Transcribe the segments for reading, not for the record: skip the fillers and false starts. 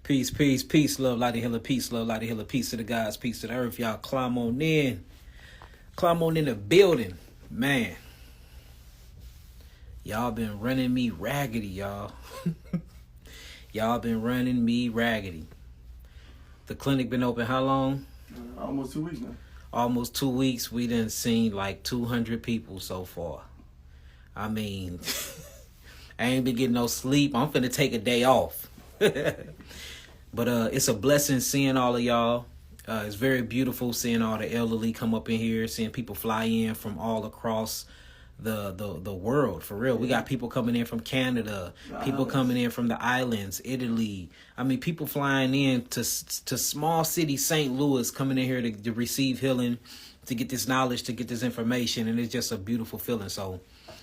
Peace, peace, peace, love, light, and healer, peace, love, light, and healer, peace to the gods, peace to the earth. Y'all climb on in. Climb on in the building. Man. Y'all been running me raggedy, y'all. Y'all been running me raggedy. The clinic been open how long? Almost 2 weeks now. Almost 2 weeks. We done seen like 200 people so far. I mean, I ain't been getting no sleep. I'm finna take a day off. But it's a blessing seeing all of y'all. It's very beautiful seeing all the elderly come up in here, seeing people fly in from all across the world, for real. We got people coming in from Canada, people coming in from the islands, Italy. I mean, people flying in to small city St. Louis, coming in here to receive healing, to get this knowledge, to get this information, and it's just a beautiful feeling. So,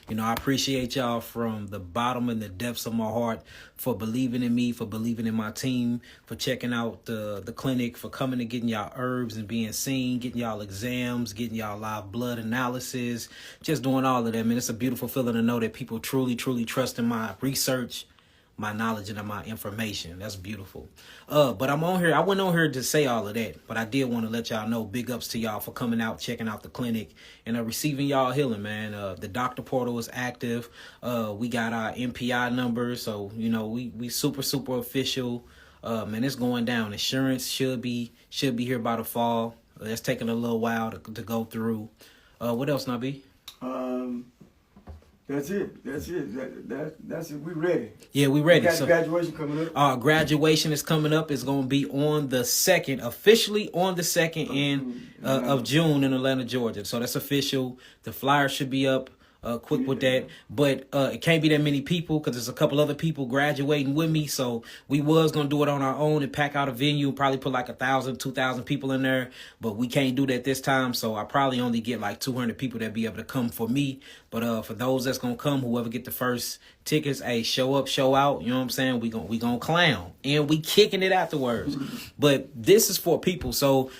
you know, I appreciate y'all from the bottom and the depths of my heart for believing in me, for believing in my team, for checking out the clinic, for coming and getting y'all herbs and being seen, getting y'all exams, getting y'all live blood analysis, just doing all of that, man. It's a beautiful feeling to know that people truly, truly trust in my research, my knowledge, and my information. That's beautiful. But I'm on here. I went on here to say all of that, but I did want to let y'all know, big ups to y'all for coming out, checking out the clinic, and receiving y'all healing, man. The doctor portal is active. We got our MPI numbers, so you know we super official. Man, it's going down. Insurance should be here by the fall. It's taking a little while to go through. What else, Nabi? That's it. That's it. We ready. Yeah, we ready. We got graduation coming up. Graduation is coming up. It's going to be on the 2nd, officially on the 2nd of June in Atlanta, Georgia. So that's official. The flyer should be up quick with that. But it can't be that many people because there's a couple other people graduating with me. So we was going to do it on our own and pack out a venue, probably put like 1,000, 2,000 people in there. But we can't do that this time. So I probably only get like 200 people that be able to come for me. But for those that's going to come, whoever get the first tickets, hey, show up, show out. You know what I'm saying? We gonna clown. And we kicking it afterwards. But this is for people. So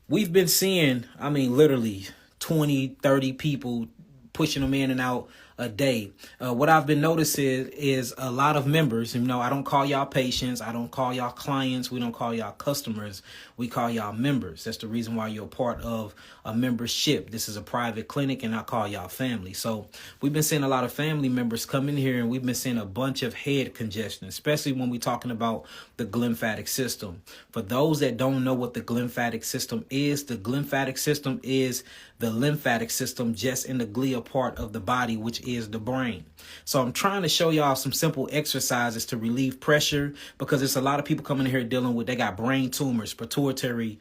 we've been seeing, I mean, literally 20, 30 people pushing them in and out a day. What I've been noticing is a lot of members. You know, I don't call y'all patients. I don't call y'all clients. We don't call y'all customers. We call y'all members. That's the reason why you're a part of a membership. This is a private clinic, and I call y'all family. So we've been seeing a lot of family members come in here, and we've been seeing a bunch of head congestion, especially when we're talking about the glymphatic system. For those that don't know what the glymphatic system is, the glymphatic system is the lymphatic system just in the glia part of the body, which is the brain. So I'm trying to show y'all some simple exercises to relieve pressure, because it's a lot of people coming in here dealing with, they got brain tumors, pituitary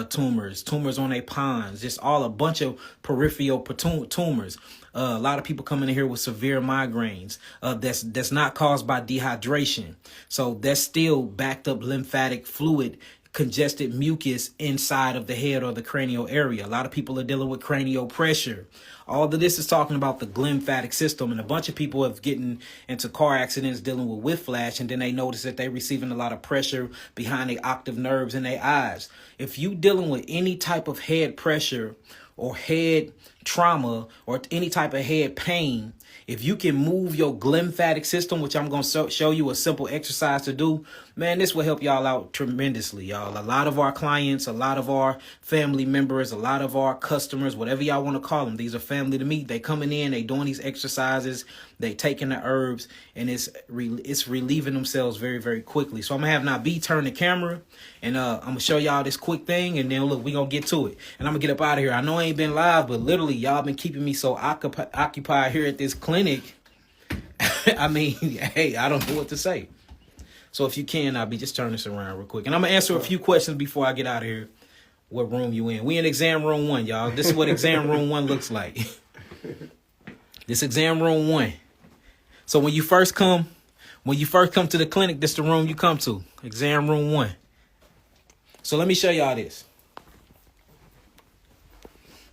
tumors on their pons, just all a bunch of peripheral tumors. A lot of people coming in here with severe migraines that's not caused by dehydration. So that's still backed up lymphatic fluid, congested mucus inside of the head or the cranial area. A lot of people are dealing with cranial pressure. All of this is talking about the glymphatic system, and a bunch of people have getting into car accidents dealing with whiplash, and then they notice that they're receiving a lot of pressure behind the octave nerves in their eyes. If you dealing with any type of head pressure or head trauma or any type of head pain, if you can move your glymphatic system, which I'm going to show you a simple exercise to do, man, this will help y'all out tremendously, y'all. A lot of our clients, a lot of our family members, a lot of our customers, whatever y'all want to call them, these are family to me. They coming in, they doing these exercises, they taking the herbs, and it's relieving themselves very, very quickly. So I'm going to have Nabi turn the camera, and I'm going to show y'all this quick thing, and then look, we going to get to it. And I'm going to get up out of here. I know I ain't been live, but literally, y'all been keeping me so occupied here at this clinic. I mean, hey, I don't know what to say. So if you can, I'll just turn this around real quick. And I'm going to answer a few questions before I get out of here. What room you in? We in exam room 1, y'all. This is what exam room 1 looks like. This exam room 1. So when you first come to the clinic, this is the room you come to. Exam room 1. So let me show y'all this.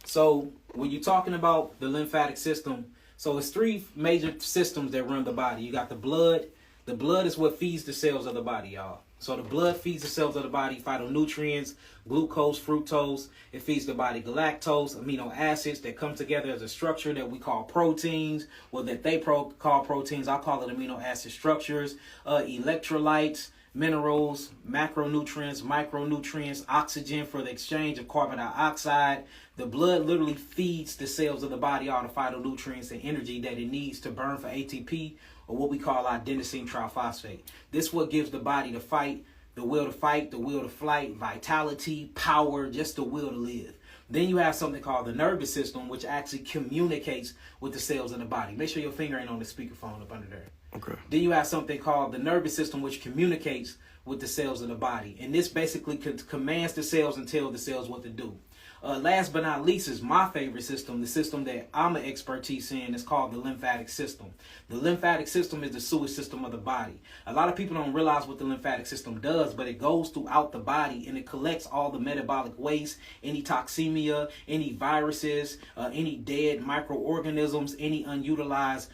So when you're talking about the lymphatic system, so it's 3 major systems that run the body. You got the blood. The blood is what feeds the cells of the body, y'all. So the blood feeds the cells of the body phytonutrients, glucose, fructose. It feeds the body galactose, amino acids that come together as a structure that we call proteins. Well, that they call proteins, I call it amino acid structures. Electrolytes, minerals, macronutrients, micronutrients, oxygen for the exchange of carbon dioxide. The blood literally feeds the cells of the body all the phytonutrients and energy that it needs to burn for ATP, or what we call adenosine triphosphate. This is what gives the body the will to fight, the will to flight, vitality, power, just the will to live. Then you have something called the nervous system, which actually communicates with the cells in the body. Make sure your finger ain't on the speakerphone up under there. Okay. Then you have something called the nervous system, which communicates with the cells of the body. And this basically commands the cells and tells the cells what to do. Last but not least is my favorite system, the system that I'm an expertise in. It's called the lymphatic system. The lymphatic system is the sewage system of the body. A lot of people don't realize what the lymphatic system does, but it goes throughout the body and it collects all the metabolic waste, any toxemia, any viruses, any dead microorganisms, any unutilized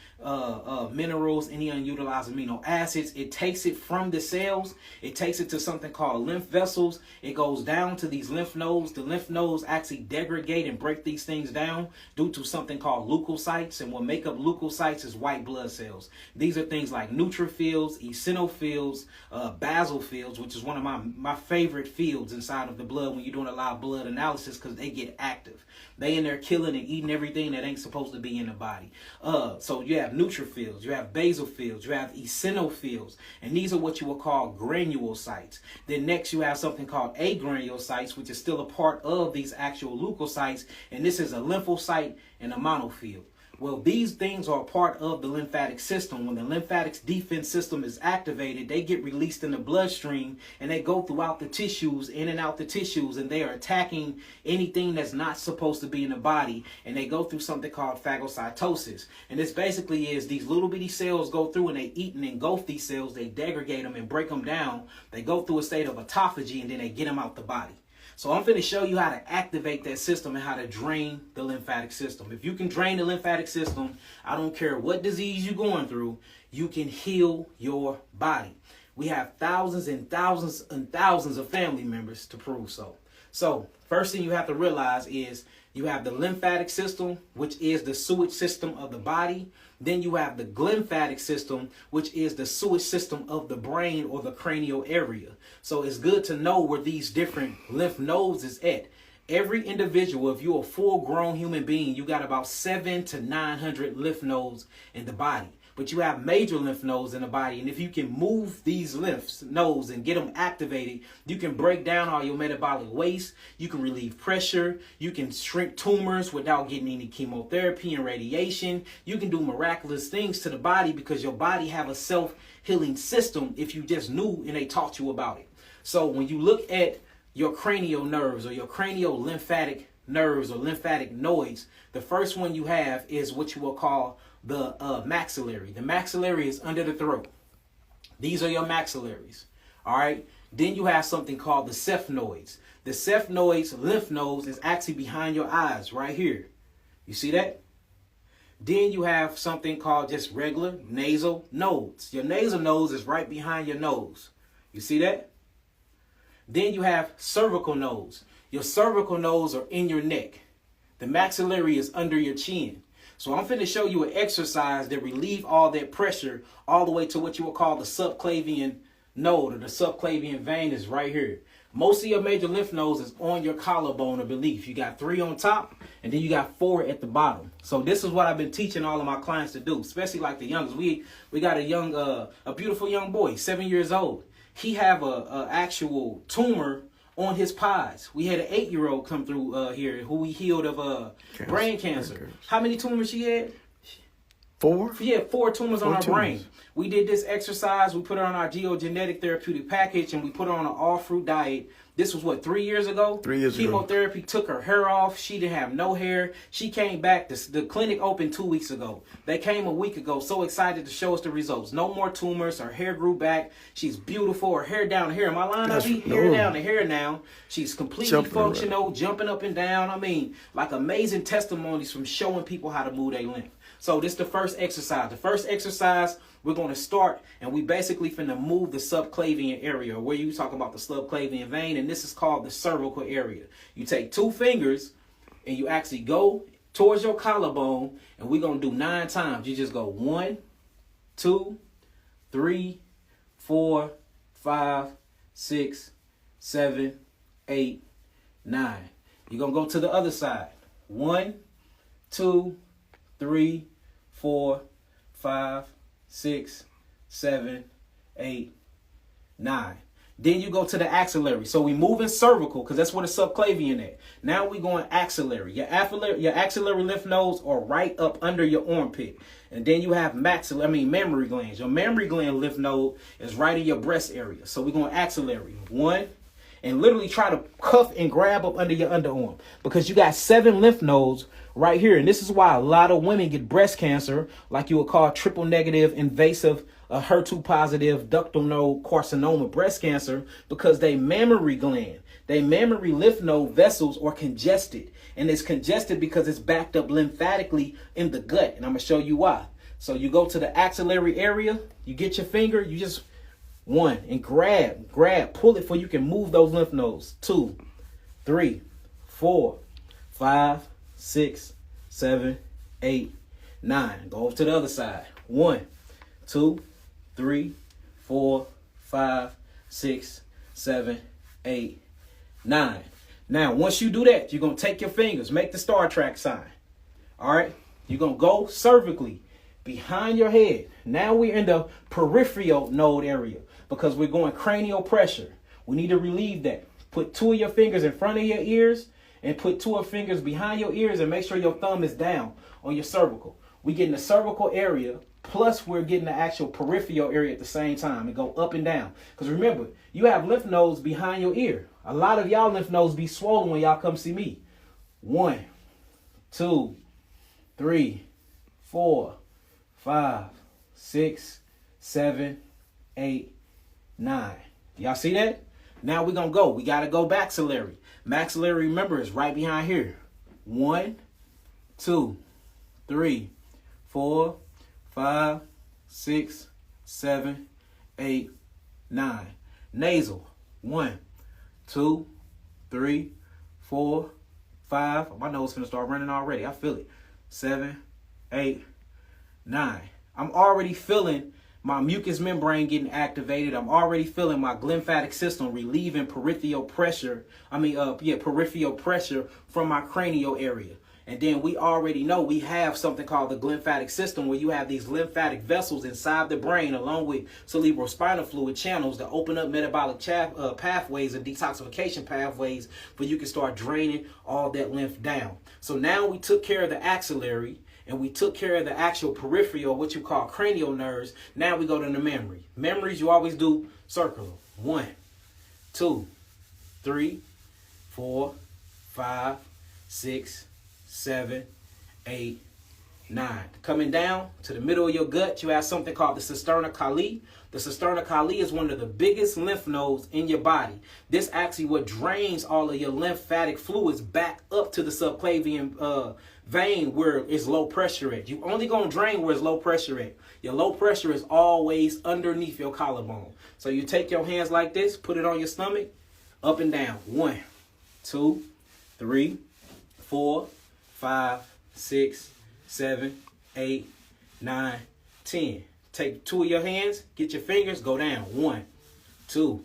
minerals, any unutilized amino acids. It takes it from the cells. It takes it to something called lymph vessels. It goes down to these lymph nodes. The lymph nodes actually degrade and break these things down due to something called leukocytes. And what make up leukocytes is white blood cells. These are things like neutrophils, eosinophils, basophils, which is one of my favorite fields inside of the blood when you're doing a lot of blood analysis, because they get active. They in there killing and eating everything that ain't supposed to be in the body. So you have neutrophils, you have basophils, you have eosinophils, and these are what you will call granulocytes. Then next you have something called agranulocytes, which is still a part of these actual leukocytes, and this is a lymphocyte and a monophil. Well, these things are a part of the lymphatic system. When the lymphatic defense system is activated, they get released in the bloodstream and they go throughout the tissues, in and out the tissues, and they are attacking anything that's not supposed to be in the body. And they go through something called phagocytosis. And this basically is these little bitty cells go through and they eat and engulf these cells. They degrade them and break them down. They go through a state of autophagy and then they get them out the body. So I'm going to show you how to activate that system and how to drain the lymphatic system. If you can drain the lymphatic system, I don't care what disease you're going through, you can heal your body. We have thousands and thousands and thousands of family members to prove so. So first thing you have to realize is you have the lymphatic system, which is the sewage system of the body. Then you have the glymphatic system, which is the sewage system of the brain or the cranial area. So it's good to know where these different lymph nodes is at. Every individual, if you're a full-grown human being, you got about 700 to 900 lymph nodes in the body. But you have major lymph nodes in the body. And if you can move these lymph nodes and get them activated, you can break down all your metabolic waste. You can relieve pressure. You can shrink tumors without getting any chemotherapy and radiation. You can do miraculous things to the body because your body have a self-healing system if you just knew and they taught you about it. So when you look at your cranial nerves or your cranial lymphatic nerves or lymphatic nodes, the first one you have is what you will call the maxillary. The maxillary is under the throat. These are your maxillaries. All right. Then you have something called the sphenoids. The sphenoids, lymph nodes, is actually behind your eyes right here. You see that? Then you have something called just regular nasal nodes. Your nasal nodes is right behind your nose. You see that? Then you have cervical nodes. Your cervical nodes are in your neck. The maxillary is under your chin. So I'm going to show you an exercise that relieve all that pressure all the way to what you will call the subclavian node, or the subclavian vein is right here. Most of your major lymph nodes is on your collarbone or beneath. You got 3 on top and then you got 4 at the bottom. So this is what I've been teaching all of my clients to do, especially like the youngest. We got a beautiful young boy, 7 years old. He have a actual tumor on his pies. We had an 8-year-old come through here who we healed of brain cancer. How many tumors she had? 4? She had 4 tumors on her brain. We did this exercise. We put her on our geogenetic therapeutic package and we put her on an all-fruit diet. This was what, 3 years ago? 3 years ago. Chemotherapy took her hair off. She didn't have no hair. She came back. The clinic opened 2 weeks ago. They came a week ago, so excited to show us the results. No more tumors. Her hair grew back. She's beautiful. Her hair down here. Am I lying? Hair down to hair now. She's completely functional, jumping up and down. I mean, like amazing testimonies from showing people how to move their lymph. So this is the first exercise. The first exercise, we're going to start, and we basically finna move the subclavian area, where you talk about the subclavian vein, and this is called the cervical area. You take 2 fingers, and you actually go towards your collarbone, and we're going to do 9 times. You just go 1, 2, 3, 4, 5, 6, 7, 8, 9. You're going to go to the other side. 1, 2, 3, 4, 5, 6, 7, 8, 9. Then you go to the axillary. So we move in cervical because that's where the subclavian at. Now we going axillary. Your axillary lymph nodes are right up under your armpit. And then you have mammary glands. Your mammary gland lymph node is right in your breast area. So we're going axillary. 1. And literally try to cuff and grab up under your underarm. Because you got 7 lymph nodes right here. And this is why a lot of women get breast cancer, like you would call triple negative invasive HER2 positive ductal node carcinoma breast cancer, because they mammary lymph node vessels are congested. And it's congested because it's backed up lymphatically in the gut. And I'm going to show you why. So you go to the axillary area, you get your finger, you just 1 and grab, pull it so you can move those lymph nodes. 2, 3, 4, 5, 6, 7, 8, 9. Go over to the other side. 1, 2, 3, 4, 5, 6, 7, 8, 9. Now, once you do that, you're going to take your fingers, make the Star Trek sign. All right. You're going to go cervically behind your head. Now we're in the peripheral node area because we're going cranial pressure. We need to relieve that. Put 2 of your fingers in front of your ears and put 2 of your fingers behind your ears and make sure your thumb is down on your cervical. We get in the cervical area, plus we're getting the actual peripheral area at the same time and go up and down. Because remember, you have lymph nodes behind your ear. A lot of y'all lymph nodes be swollen when y'all come see me. 1, 2, 3, 4, 5, 6, 7, 8, 9. Y'all see that? Now we're going to go. We got to go maxillary. Maxillary, remember, is right behind here. 1, 2, 3, 4, 5, 6, 7, 8, 9. Nasal. 1, 2, 3, 4, 5. My nose is going to start running already. I feel it. 7, 8, 9. I'm already feeling my mucous membrane getting activated. I'm already feeling my lymphatic system relieving peripheral pressure. Peripheral pressure from my cranial area. And then we already know we have something called the lymphatic system, where you have these lymphatic vessels inside the brain along with cerebrospinal fluid channels that open up metabolic pathways and detoxification pathways where you can start draining all that lymph down. So now we took care of the axillary and we took care of the actual peripheral, what you call cranial nerves. Now we go to the memory. Memories, you always do circular. 1, 2, 3, 4, 5, 6, 7, 8, 9. Coming down to the middle of your gut, you have something called the cisterna cali. The cisterna cali is one of the biggest lymph nodes in your body. This actually what drains all of your lymphatic fluids back up to the subclavian vein where it's low pressure at. You only going to drain where it's low pressure at. Your low pressure is always underneath your collarbone. So you take your hands like this, put it on your stomach, up and down. 1, 2, 3, 4, 5, 6, 7, 8, 9, 10. Take 2 of your hands, get your fingers, go down. 1, 2,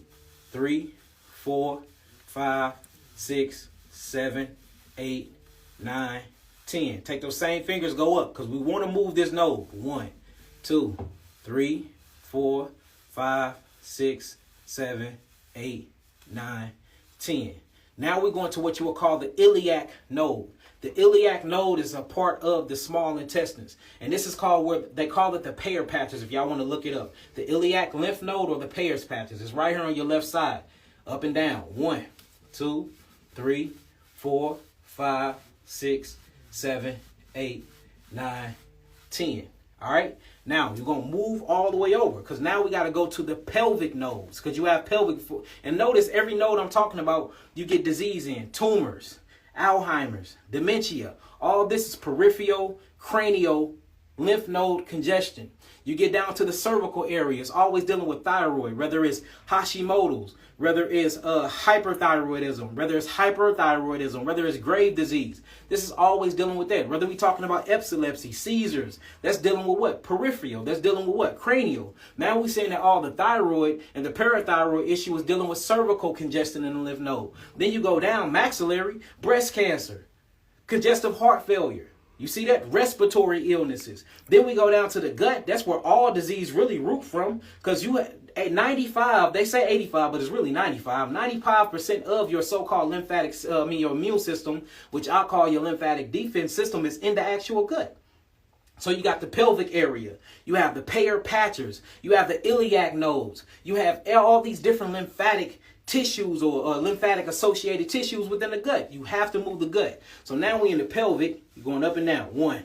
3, 4, 5, 6, 7, 8, 9, 10. Take those same fingers, go up, because we want to move this node. 1, 2, 3, 4, 5, 6, 7, 8, 9, 10. Now we're going to what you will call the iliac node. The iliac node is a part of the small intestines. And this is called, where they call it the Peyer's patches, if y'all want to look it up. The iliac lymph node or the Peyer's patches. It's right here on your left side. Up and down. 1, 2, 3, 4, 5, 6, 7, 8, 9, 10. All right. Now you're going to move all the way over, because now we got to go to the pelvic nodes, because you have pelvic. And notice every node I'm talking about, you get disease in. Tumors, Alzheimer's, dementia. All this is peripheral, cranial lymph node congestion. You get down to the cervical area, it's always dealing with thyroid, whether it's Hashimoto's, whether it's hyperthyroidism, whether it's hyperthyroidism, whether it's grave disease. This is always dealing with that. Whether we're talking about epilepsy, seizures, that's dealing with what? Peripheral. That's dealing with what? Cranial. Now we're saying that all the thyroid and the parathyroid issue is dealing with cervical congestion in the lymph node. Then you go down maxillary, breast cancer, congestive heart failure. You see that? Respiratory illnesses. Then we go down to the gut. That's where all disease really root from. Because you at 95, they say 85, but it's really 95. 95% of your so-called lymphatic, your immune system, which I call your lymphatic defense system, is in the actual gut. So you got the pelvic area. You have the Peyer's patches. You have the iliac nodes. You have all these different lymphatic tissues or lymphatic associated tissues within the gut. You have to move the gut. So now we in the pelvic, you're going up and down. 1,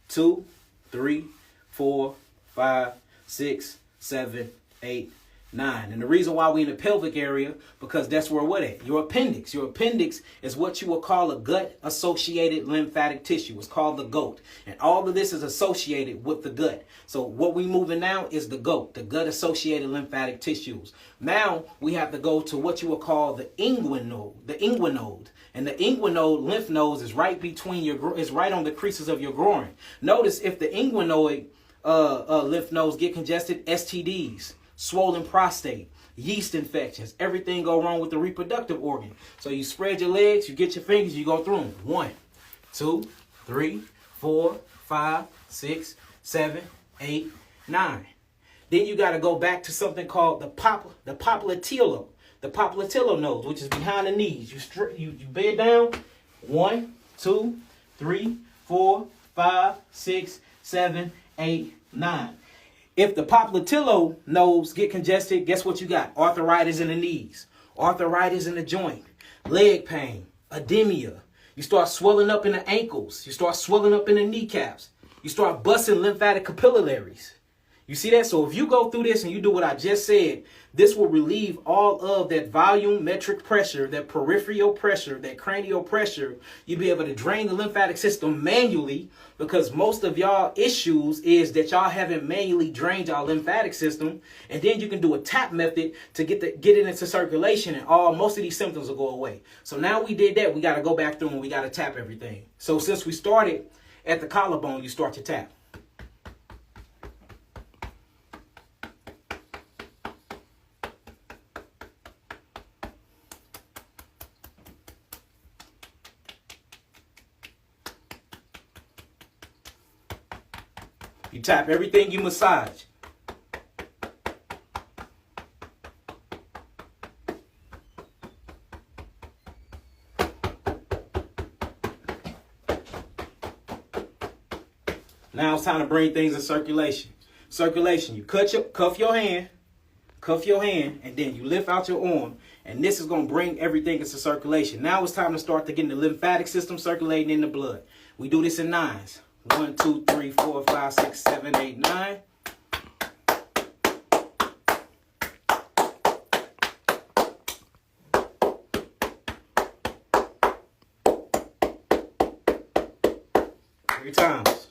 2, 3, 4, 5, 6, 7, 8, 9. And the reason why we in the pelvic area, because that's where what at? Your appendix. Your appendix is what you will call a gut associated lymphatic tissue. It's called the GOAT. And all of this is associated with the gut. So what we moving now is the GOAT, the gut associated lymphatic tissues. Now we have to go to what you will call the inguinal node. And the inguinal lymph nodes is right between is right on the creases of your groin. Notice if the inguinoid lymph nodes get congested, STDs, swollen prostate, yeast infections, everything go wrong with the reproductive organ. So you spread your legs, you get your fingers, you go through them. 1, 2, 3, 4, 5, 6, 7, 8, 9. Then you got to go back to something called the popliteal nodes, which is behind the knees. You bend down. 1, 2, 3, 4, 5, 6, 7, 8, 9. If the popliteal nodes get congested, guess what you got? Arthritis in the knees, arthritis in the joint, leg pain, edema. You start swelling up in the ankles. You start swelling up in the kneecaps. You start busting lymphatic capillaries. You see that? So if you go through this and you do what I just said, this will relieve all of that volumetric pressure, that peripheral pressure, that cranial pressure. You'll be able to drain the lymphatic system manually, because most of y'all issues is that y'all haven't manually drained y'all lymphatic system. And then you can do a tap method to get it into circulation, and most of these symptoms will go away. So now we did that. We got to go back through and we got to tap everything. So since we started at the collarbone, you start to tap. You tap everything, you massage. Now it's time to bring things in circulation. Circulation, you cuff your hand, and then you lift out your arm. And this is going to bring everything into circulation. Now it's time to start to get the lymphatic system circulating in the blood. We do this in 9s. 1, 2, 3, 4, 5, 6, 7, 8, 9. Three times.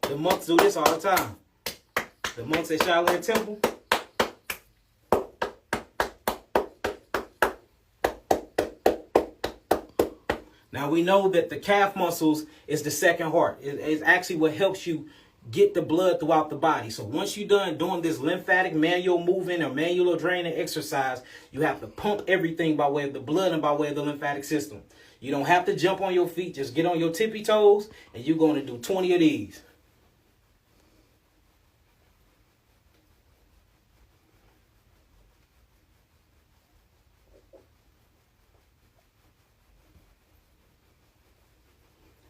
The monks do this all the time. The monks at Shaolin Temple. Now we know that the calf muscles is the second heart. It's actually what helps you get the blood throughout the body. So once you're done doing this lymphatic manual movement or manual draining exercise, you have to pump everything by way of the blood and by way of the lymphatic system. You don't have to jump on your feet. Just get on your tippy toes and you're going to do 20 of these.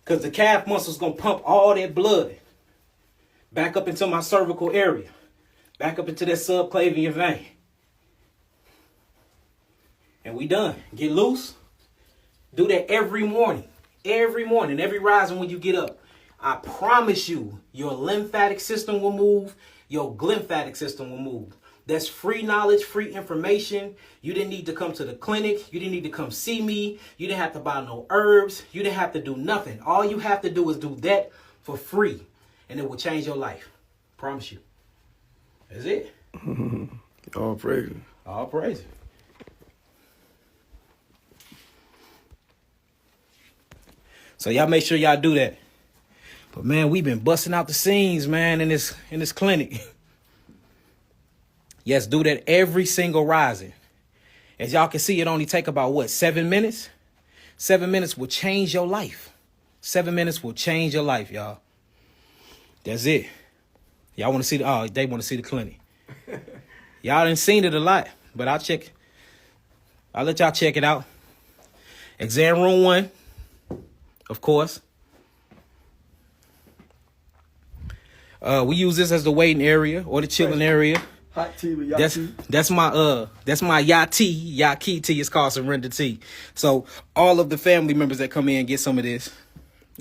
Because the calf muscle is going to pump all that blood back up into my cervical area, back up into that subclavian vein. And we done. Get loose. Do that every morning, every rising when you get up. I promise you, your lymphatic system will move. Your glymphatic system will move. That's free knowledge, free information. You didn't need to come to the clinic. You didn't need to come see me. You didn't have to buy no herbs. You didn't have to do nothing. All you have to do is do that for free, and it will change your life. Promise you. That's it. All praise. All praise. So y'all make sure y'all do that. But man, we've been busting out the scenes, man, in this clinic. Yes, do that every single rising. As y'all can see, it only take about 7 minutes? 7 minutes will change your life. 7 minutes will change your life, y'all. That's it. Y'all want to see they want to see the clinic. Y'all done seen it a lot, but I'll let y'all check it out. Exam room 1, of course. We use this as the waiting area or the chilling area. Hot tea with Yahki. That's my Yahki tea. It's called Surrender Tea. So all of the family members that come in get some of this.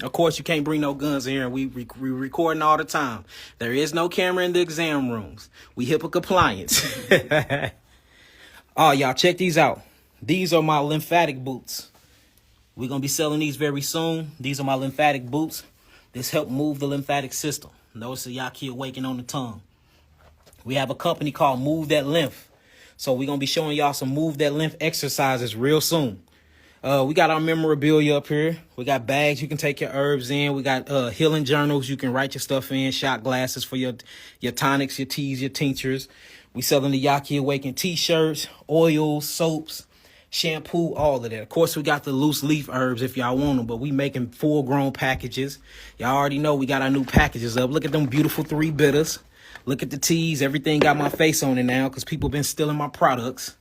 Of course, you can't bring no guns in here. We recording all the time. There is no camera in the exam rooms. We HIPAA compliance. Oh, y'all check these out. These are my lymphatic boots. We're gonna be selling these very soon. These are my lymphatic boots. This help move the lymphatic system. Notice the Yahki awaken on the tongue. We have a company called Move That Lymph. So we're going to be showing y'all some Move That Lymph exercises real soon. We got our memorabilia up here. We got bags you can take your herbs in. We got healing journals you can write your stuff in. Shot glasses for your tonics, your teas, your tinctures. We selling the Yahki Awaken t-shirts, oils, soaps, shampoo, all of that. Of course, we got the loose leaf herbs if y'all want them, but we making full-grown packages. Y'all already know we got our new packages up. Look at them beautiful 3 bitters. Look at the teas. Everything got my face on it now because people been stealing my products.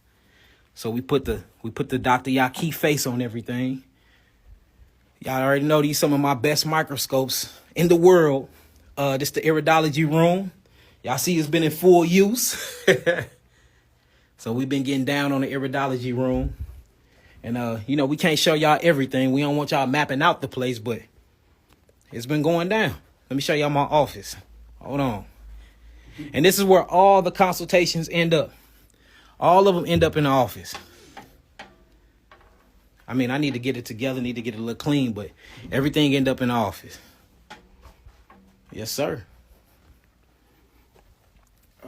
So we put the Dr. Yahki face on everything. Y'all already know these some of my best microscopes in the world. This the iridology room. Y'all see it's been in full use. So we've been getting down on the iridology room. And we can't show y'all everything. We don't want y'all mapping out the place, but it's been going down. Let me show y'all my office. Hold on. And this is where all the consultations end up. All of them end up in the office. I mean, I need to get it together, need to get it a little clean, but everything end up in the office. Yes, sir.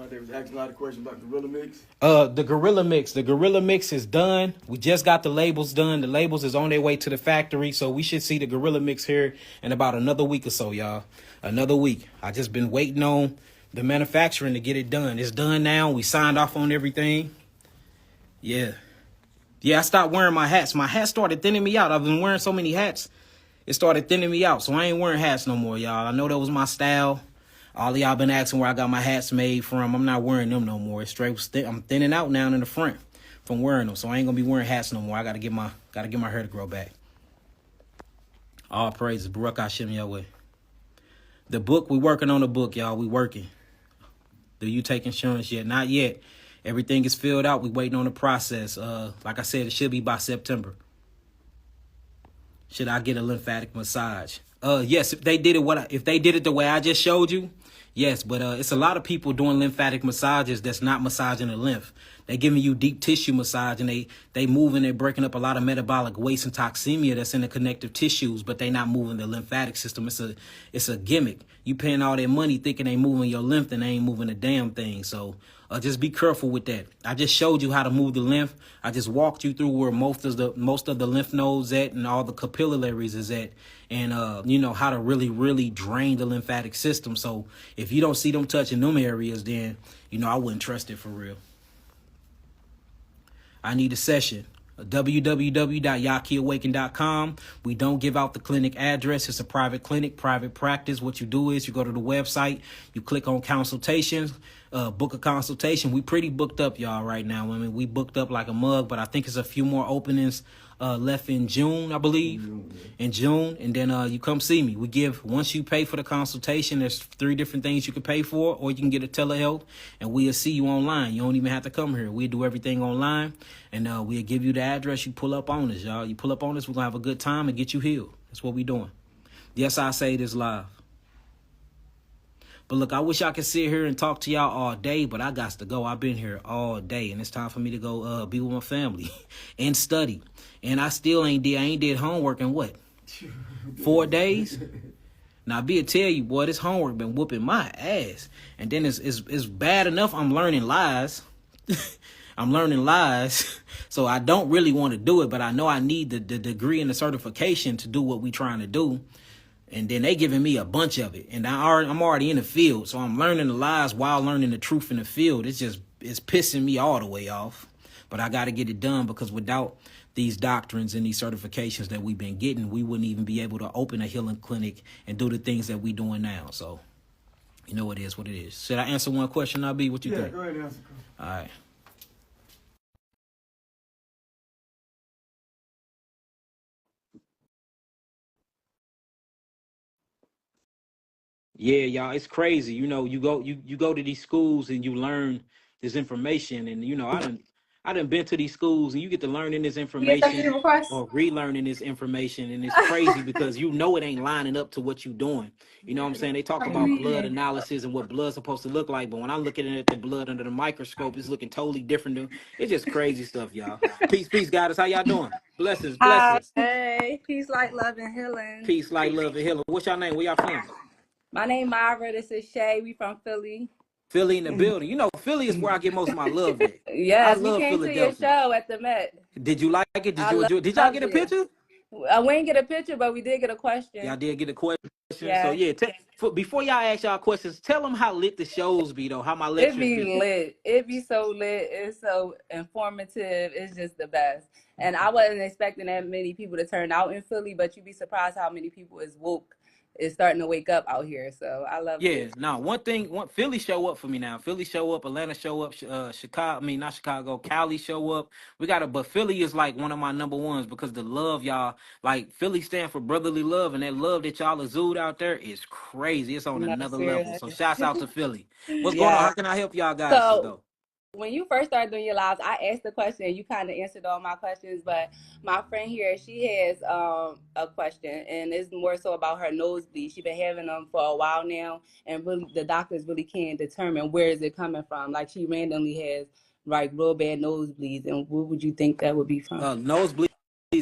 They was asking a lot of questions about the Gorilla Mix. The Gorilla Mix. The Gorilla Mix is done. We just got the labels done. The labels is on their way to the factory, so we should see the Gorilla Mix here in about another week or so, y'all. Another week. I just been waiting on the manufacturing to get it done. It's done now. We signed off on everything. Yeah. Yeah, I stopped wearing my hats. My hats started thinning me out. I've been wearing so many hats. It started thinning me out. So I ain't wearing hats no more, y'all. I know that was my style. All of y'all been asking where I got my hats made from. I'm not wearing them no more. It's straight. I'm thinning out now in the front from wearing them. So I ain't gonna be wearing hats no more. I gotta get my hair to grow back. All praises. Baruch Hashem Yahweh. The book, we working on the book, y'all. We working. Do you take insurance yet? Not yet. Everything is filled out. We waiting on the process. Like I said, it should be by September. Should I get a lymphatic massage? Yes, if they did it the way I just showed you, yes. But it's a lot of people doing lymphatic massages that's not massaging the lymph. They giving you deep tissue massage, and they moving, they're breaking up a lot of metabolic waste and toxemia that's in the connective tissues, but they not moving the lymphatic system. It's a gimmick. You paying all that money thinking they moving your lymph, and they ain't moving a damn thing. So just be careful with that. I just showed you how to move the lymph. I just walked you through where most of the lymph nodes at and all the capillaries is at, and how to really drain the lymphatic system. So if you don't see them touching them areas, then I wouldn't trust it for real. I need a session. www.yahkiawaken.com. We don't give out the clinic address. It's a private clinic, private practice. What you do is you go to the website, you click on consultations, book a consultation. We pretty booked up, y'all, right now. I mean, we booked up like a mug, but I think it's a few more openings left in June, I believe. In June. And then you come see me. Once you pay for the consultation, there's 3 different things you can pay for, or you can get a telehealth, and we'll see you online. You don't even have to come here. We do everything online, and we'll give you the address. You pull up on us, y'all. You pull up on us, we're going to have a good time and get you healed. That's what we're doing. Yes, I say this live. But look, I wish I could sit here and talk to y'all all day, but I got to go. I've been here all day, and it's time for me to go be with my family and study. And I still ain't did homework in what? 4 days? Now, I'll tell you, boy, this homework been whooping my ass. And then it's bad enough I'm learning lies. I'm learning lies. So I don't really want to do it, but I know I need the degree and the certification to do what we trying to do. And then they giving me a bunch of it. And I'm already in the field. So I'm learning the lies while learning the truth in the field. It's pissing me all the way off. But I got to get it done, because without these doctrines and these certifications that we've been getting, we wouldn't even be able to open a healing clinic and do the things that we doing now. So, you know, it is what it is. Should I answer one question, Nabi? What you think? Yeah, go ahead and answer. All right. Yeah, y'all, it's crazy. You know, you go to these schools and you learn this information, and you know, I done been to these schools, and you get to learning this information or relearning this information, and it's crazy because you know it ain't lining up to what you doing. You know what I'm saying? They talk about blood analysis and what blood's supposed to look like, but when I'm looking at the blood under the microscope, it's looking totally different. It's just crazy stuff, y'all. Peace, guys. How y'all doing? Blessings. Hey, peace, light, love, and healing. Peace, light, love, and healing. What's your name? Where y'all from? My name Myra. This is Shay. We from Philly. Philly in the building. You know, Philly is where I get most of my love at. Yes, I we love came to your Philadelphia. show at the Met. Did you like it? Did you enjoy it? Did y'all get a picture? We didn't get a picture, but we did get a question. Y'all did get a question. Yes. So yeah, before y'all ask y'all questions, tell them how lit the shows be though. How my lectures be lit. It be so lit. It's so informative. It's just the best. And I wasn't expecting that many people to turn out in Philly, but you'd be surprised how many people is woke. Is starting to wake up out here, so I love it. Yeah, now Philly show up for me now. Philly show up, Atlanta show up, not Chicago, Cali show up. But Philly is like one of my number ones because the love y'all, like Philly stand for brotherly love, and that love that y'all exude out there is crazy. It's on another level. So shouts out to Philly. What's going on? How can I help y'all guys though? When you first started doing your lives, I asked the question and you kind of answered all my questions, but my friend here, she has a question, and it's more so about her nosebleed. She's been having them for a while now, and really, the doctors really can't determine where is it coming from. Like, she randomly has like real bad nosebleeds, and what would you think that would be from? Nosebleeds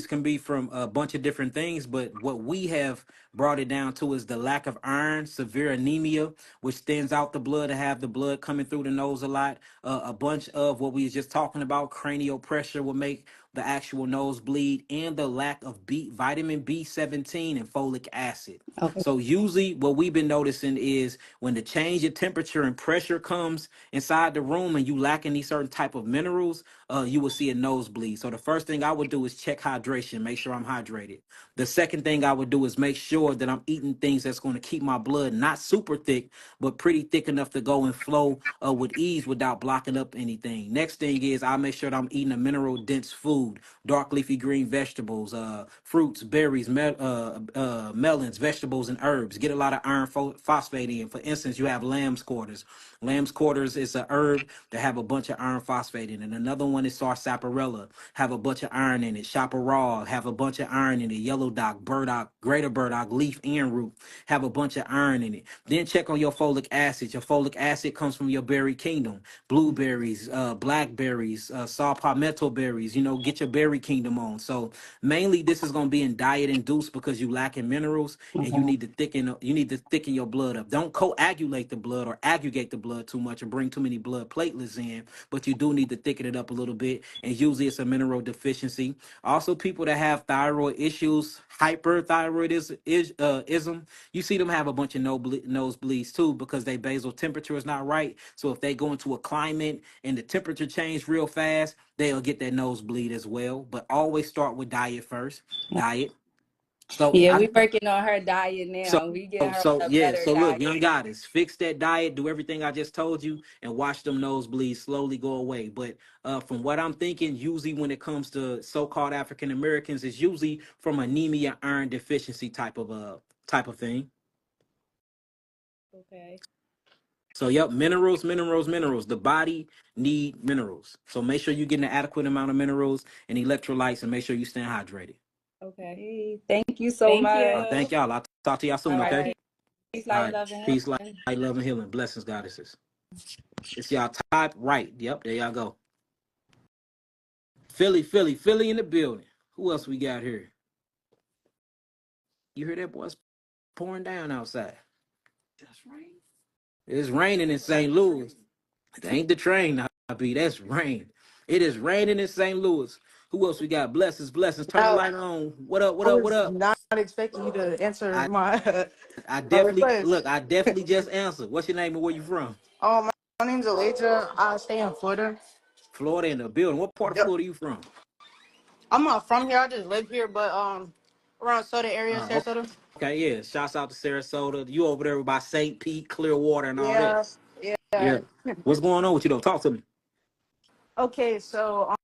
can be from a bunch of different things, but what we have brought it down to is the lack of iron, severe anemia, which thins out the blood to have the blood coming through the nose a lot. A bunch of what we was just talking about, cranial pressure will make the actual nosebleed, and the lack of vitamin B17 and folic acid. Okay. So usually what we've been noticing is when the change in temperature and pressure comes inside the room and you lacking these certain type of minerals, you will see a nosebleed. So the first thing I would do is check hydration, make sure I'm hydrated. The second thing I would do is make sure that I'm eating things that's going to keep my blood not super thick, but pretty thick enough to go and flow with ease without blocking up anything. Next thing is I'll make sure that I'm eating a mineral dense food, dark leafy green vegetables, fruits, berries, melons, vegetables, and herbs. Get a lot of iron phosphate in. For instance, you have lamb's quarters. Lamb's quarters is a herb that have a bunch of iron phosphate in it. Another one is sarsaparilla, have a bunch of iron in it. Chaparral, have a bunch of iron in it. Yellow dock, burdock, greater burdock, leaf and root, have a bunch of iron in it. Then check on your folic acid. Your folic acid comes from your berry kingdom. Blueberries, blackberries, saw palmetto berries. You know, get your berry kingdom on. So mainly this is going to be in diet induced because you lacking minerals, and you need to thicken your blood up. Don't coagulate the blood or aggregate the blood too much or bring too many blood platelets in, but you do need to thicken it up a little bit, and usually it's a mineral deficiency. Also, people that have thyroid issues, hyperthyroidism, you see them have a bunch of nosebleeds too because their basal temperature is not right. So if they go into a climate and the temperature change real fast, they'll get that nosebleed as well. But always start with diet first. Diet. So yeah, we're working on her diet now. We get her a better diet. Look, young goddess, fix that diet, do everything I just told you, and watch them nosebleeds slowly go away. But from what I'm thinking, usually when it comes to so-called African Americans, it's usually from anemia, iron deficiency type of thing. Okay. So yep, minerals. The body need minerals. So make sure you're getting an adequate amount of minerals and electrolytes, and make sure you stay hydrated. Okay. Thank you so much. Thank y'all. I'll talk to y'all soon. Okay. Peace, All light, right. love, and Peace, light, healing. love, and healing. Blessings, goddesses. It's y'all type right. Yep, there y'all go. Philly in the building. Who else we got here? You hear that, boy? It's pouring down outside. It's raining in St. Louis. It ain't the train, be that's rain. It is raining in St. Louis. Who else we got? Blessings. Turn the light on. What up? I was not expecting you to answer I my I my definitely request. look. I definitely just answered. What's your name and where you from? My name's Elijah. I stay in Florida. Florida in the building. What part of Yep. Florida you from? I'm not from here. I just live here, but around Soda area, Uh, Sarasota. okay, yeah. Shouts out to Sarasota. You over there by St. Pete, Clearwater, and all that. Yeah, yeah. Yeah. What's going on with you though? Talk to me. Okay, so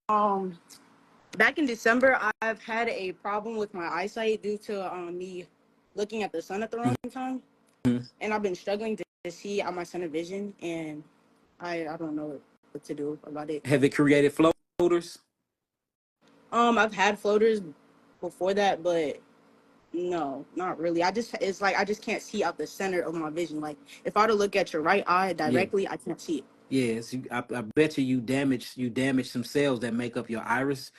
back in December, I've had a problem with my eyesight due to me looking at the sun at the wrong time, Mhm. and I've been struggling to see out my center vision, and I don't know what to do about it. Have it created floaters? I've had floaters before that, but no, not really. It's like I just can't see out the center of my vision. Like if I were to look at your right eye Yeah. directly, I can't see it. Yes, I bet you damaged some cells that make up your iris.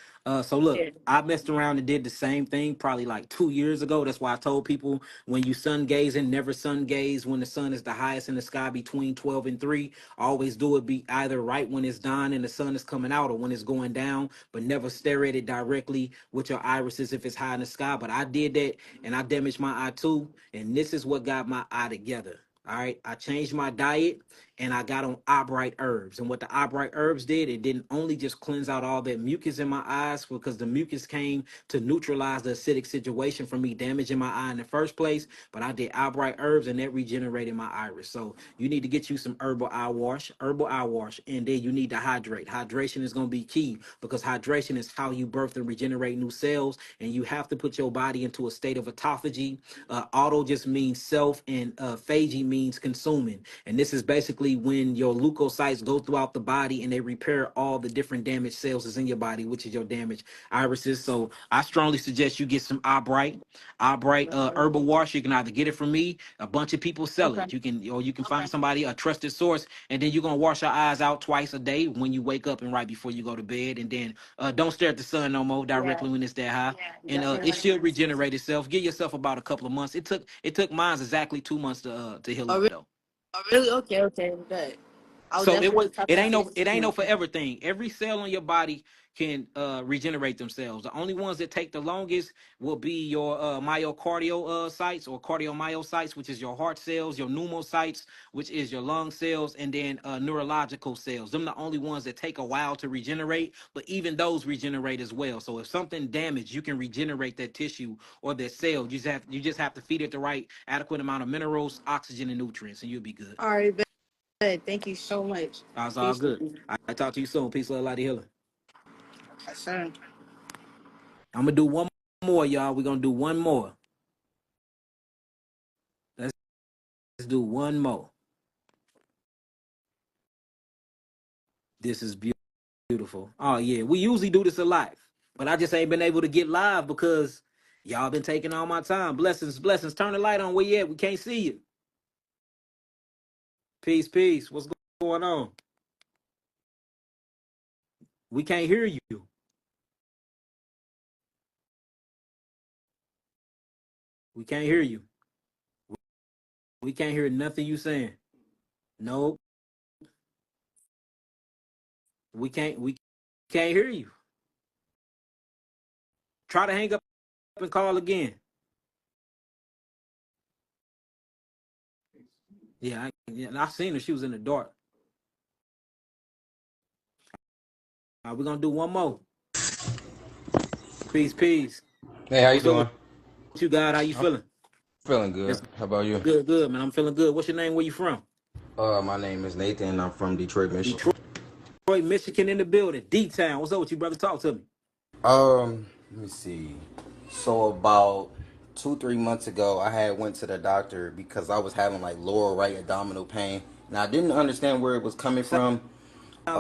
So look, Yeah. I messed around and did the same thing probably like 2 years ago. That's why I told people when you sun gazing, never sun gaze when the sun is the highest in the sky between 12 and 3. Always do it be either right when it's dying and the sun is coming out or when it's going down, but never stare at it directly with your irises if it's high in the sky. But I did that and I damaged my eye too, and this is what got my eye together. All right, I changed my diet and I got on Albright herbs. And what the Albright herbs did, it didn't only just cleanse out all that mucus in my eyes, because the mucus came to neutralize the acidic situation from me damaging my eye in the first place. But I did Albright herbs and that regenerated my iris. So you need to get you some herbal eye wash, and then you need to hydrate. Hydration is going to be key, because hydration is how you birth and regenerate new cells. And you have to put your body into a state of autophagy. Auto just means self, and phagy means consuming. And this is basically when your leukocytes go throughout the body and they repair all the different damaged cells that's in your body, which is your damaged irises. So I strongly suggest you get some Albright herbal wash. You can either get it from me, a bunch of people sell Okay. it. You can find somebody, a trusted source, and then you're gonna wash your eyes out twice a day, when you wake up and right before you go to bed. And then don't stare at the sun no more Yeah. directly when it's that high. And it Definitely. should regenerate itself. Give yourself about a couple of months. It took mine exactly 2 months to heal Oh, up really? though. Really? Okay. Okay. Good. I'll So definitely tap into it ain't no it. for everything. Every cell on your body can regenerate themselves. The only ones that take the longest will be your myocardial sites, or cardiomyocytes, which is your heart cells, your pneumocytes, which is your lung cells, and then neurological cells. Them the only ones that take a while to regenerate, but even those regenerate as well. So if something damaged, you can regenerate that tissue or that cell. You just have to feed it the right adequate amount of minerals, oxygen, and nutrients, and you'll be good. All right. Good. Thank you so much. That's all Peace. good. I talk to you soon. Peace, love, light, and healing. Yes, sir. I'm gonna do one more, y'all. We're gonna do one more. Let's do one more. This is beautiful. Oh yeah, we usually do this a lot, but I just ain't been able to get live because y'all been taking all my time. Blessings. Turn the light on. Where you at? We can't see you. Peace. What's going on? We can't hear you. We can't hear you. We can't hear nothing you saying. Nope. We can't hear you. Try to hang up and call again. Yeah, I seen her. She was in the dark. We're gonna do one more. Peace. Hey, how you What's up doing? with you, God? How you I'm feeling? feeling good. That's How about you? good, man. I'm feeling good. What's your name? Where you from? My name is Nathan. I'm from Detroit, Michigan. Detroit, Michigan in the building. D-Town. What's up with you, brother? Talk to me. Let me see. So about 2, 3 months ago, I had went to the doctor because I was having like lower right abdominal pain. Now I didn't understand where it was coming Sound from.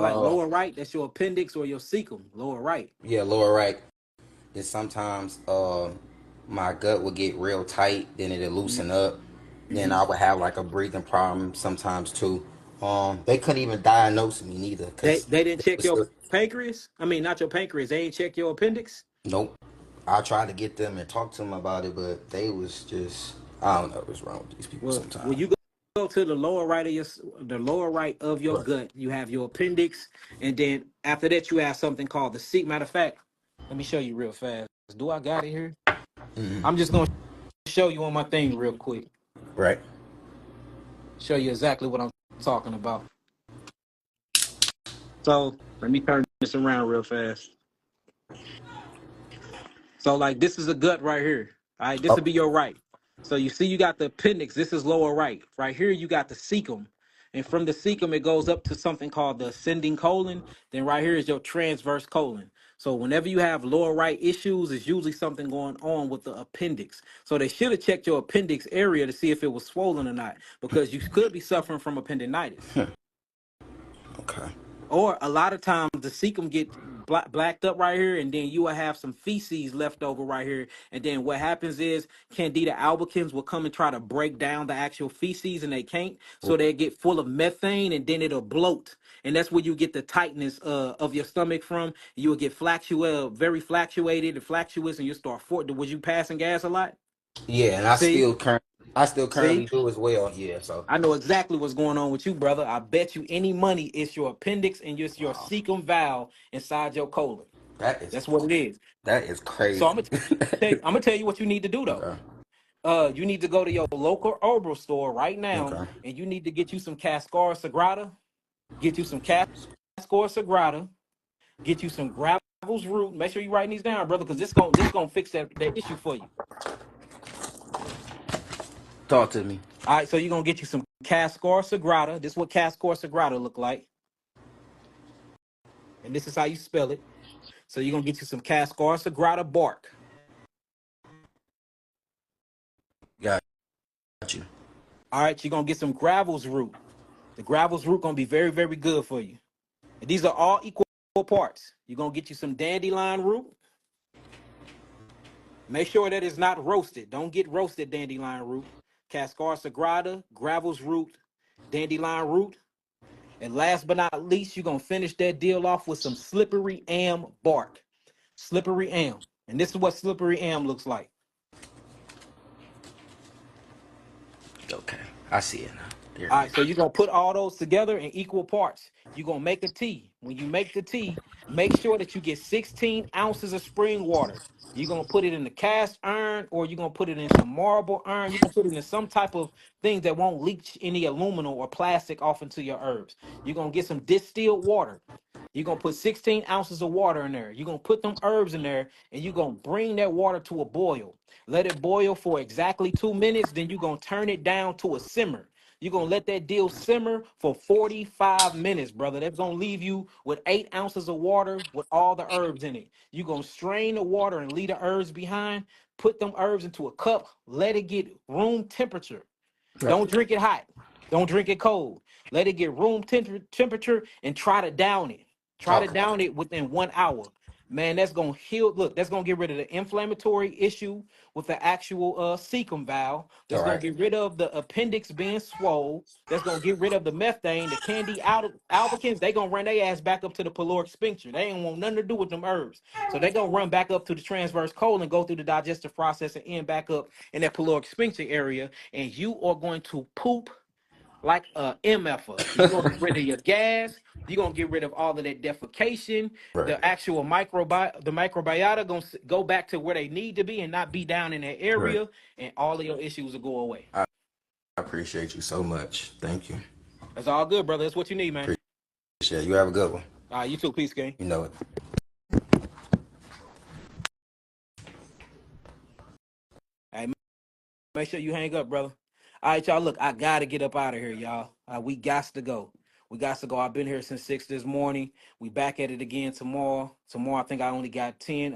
like Uh, lower right. That's your appendix or your cecum. Lower right. yeah, lower right. Then sometimes my gut would get real tight, then it'll Mhm. loosen up. Then I would have like a breathing problem sometimes too. They couldn't even diagnose me neither, They cause they didn't they check was your still, pancreas. I mean, not your pancreas. They ain't check your appendix. nope. I tried to get them and talk to them about it, but they was just, I don't know what's wrong with these people Well, when sometimes. you go to the lower right of the lower right of your Right. gut, you have your appendix, and then after that, you have something called the seat. Matter of fact, let me show you real fast. Do I got it here? I'm just gonna show you on my thing real quick. Right. Show you exactly what I'm talking about. So let me turn this around real fast. So like this is a gut right here. All right, this Oh, would be your right. So you see you got the appendix. This is lower right. Right here you got the cecum. And from the cecum it goes up to something called the ascending colon. Then right here is your transverse colon. So whenever you have lower right issues, it's usually something going on with the appendix. So they should have checked your appendix area to see if it was swollen or not, because you could be suffering from appendicitis. okay. Or a lot of times the cecum get blacked up right here, and then you will have some feces left over right here. And then what happens is Candida albicans will come and try to break down the actual feces, and they can't. So they get full of methane, and then it'll bloat. And that's where you get the tightness of your stomach from. You will get very fluctuated and flactuous, and you start was you passing gas a lot? Yeah, and See, I still currently see. do as well. Yeah, so I know exactly what's going on with you, brother. I bet you any money it's your appendix and it's your wow, cecum valve inside your colon. that is That's what it is. that is So crazy. I'm gonna tell you what you need to do though. Okay. You need to go to your local herbal store right now, Okay. and you need to get you some Cascara Sagrada, get you some Cascara Sagrada, get you some Gravel's root. Make sure you writing these down, brother, because this gonna fix that issue for you. Talk to me. All right, so you're gonna get you some Cascara Sagrada. This is what Cascara Sagrada look like, and this is how you spell it. So you're gonna get you some Cascara Sagrada bark. Got you. All right, you're gonna get some Gravel's root. The Gravel's root gonna be very, very good for you. And these are all equal parts. You're gonna get you some dandelion root. Make sure that it's not roasted. Don't get roasted dandelion root. Cascara Sagrada, Gravel's root, dandelion root. And last but not least, you're gonna finish that deal off with some slippery am bark. Slippery am. And this is what slippery am looks like. Okay, I see it now. There All it right, so is. you're gonna put all those together in equal parts. You're gonna make a tea. When you make the tea, make sure that you get 16 ounces of spring water. You're gonna put it in the cast iron, or you're gonna put it in some marble iron. You can put it in some type of thing that won't leach any aluminum or plastic off into your herbs. You're gonna get some distilled water. You're gonna put 16 ounces of water in there. You're gonna put them herbs in there, and you're gonna bring that water to a boil. Let it boil for exactly 2 minutes. Then you're gonna turn it down to a simmer. You're gonna let that deal simmer for 45 minutes, brother. That's gonna leave you with 8 ounces of water with all the herbs in it. You're gonna strain the water and leave the herbs behind. Put them herbs into a cup. Let it get room temperature. Right. Don't drink it hot. Don't drink it cold. Let it get room temperature and try to down it. Try to Okay. down it within 1 hour. Man, that's gonna heal. Look, that's gonna get rid of the inflammatory issue with the actual cecum valve. All That's gonna right. get rid of the appendix being swole. That's gonna get rid of the methane, the candy albicans. They gonna run their ass back up to the pyloric sphincter. They ain't want nothing to do with them herbs. So they gonna run back up to the transverse colon, go through the digestive process, and end back up in that pyloric sphincter area. And you are going to poop like a MFer. You're gonna get rid of your gas. You're gonna get rid of all of that defecation. Right. The actual the microbiota gonna go back to where they need to be and not be down in that Right. area, and all of your issues will go away. I appreciate you so much. Thank you. That's all good, brother. That's what you need, man. Appreciate it. You have a good one. All right, you too. Peace, gang. You know it. Hey, make sure you hang up, brother. All right, y'all. Look, I gotta get up out of here, y'all. We got to go. We got to go. I've been here since 6 this morning. We back at it again tomorrow. Tomorrow, I think I only got 10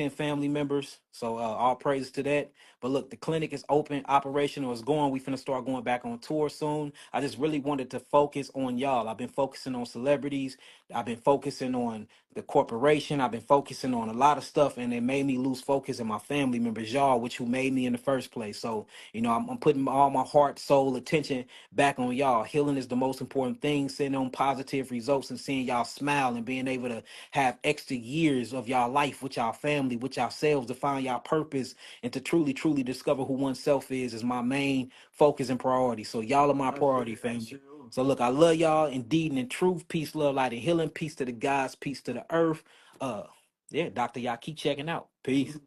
family members. So all praises to that. But look, the clinic is open, operational, is going. We finna start going back on tour soon. I just really wanted to focus on y'all. I've been focusing on celebrities. I've been focusing on the corporation. I've been focusing on a lot of stuff, and it made me lose focus on my family members, y'all, which who made me in the first place. So, I'm putting all my heart, soul, attention back on y'all. Healing is the most important thing. Sitting on positive results and seeing y'all smile and being able to have extra years of y'all life with y'all family, with yourselves, to find y'all purpose and to truly, truly discover who oneself is my main focus and priority. So y'all are my priority, family. So look, I love y'all indeed and in truth. Peace, love, light, and healing. Peace to the gods, peace to the earth. Yeah, Dr. Yahki checking out. Peace.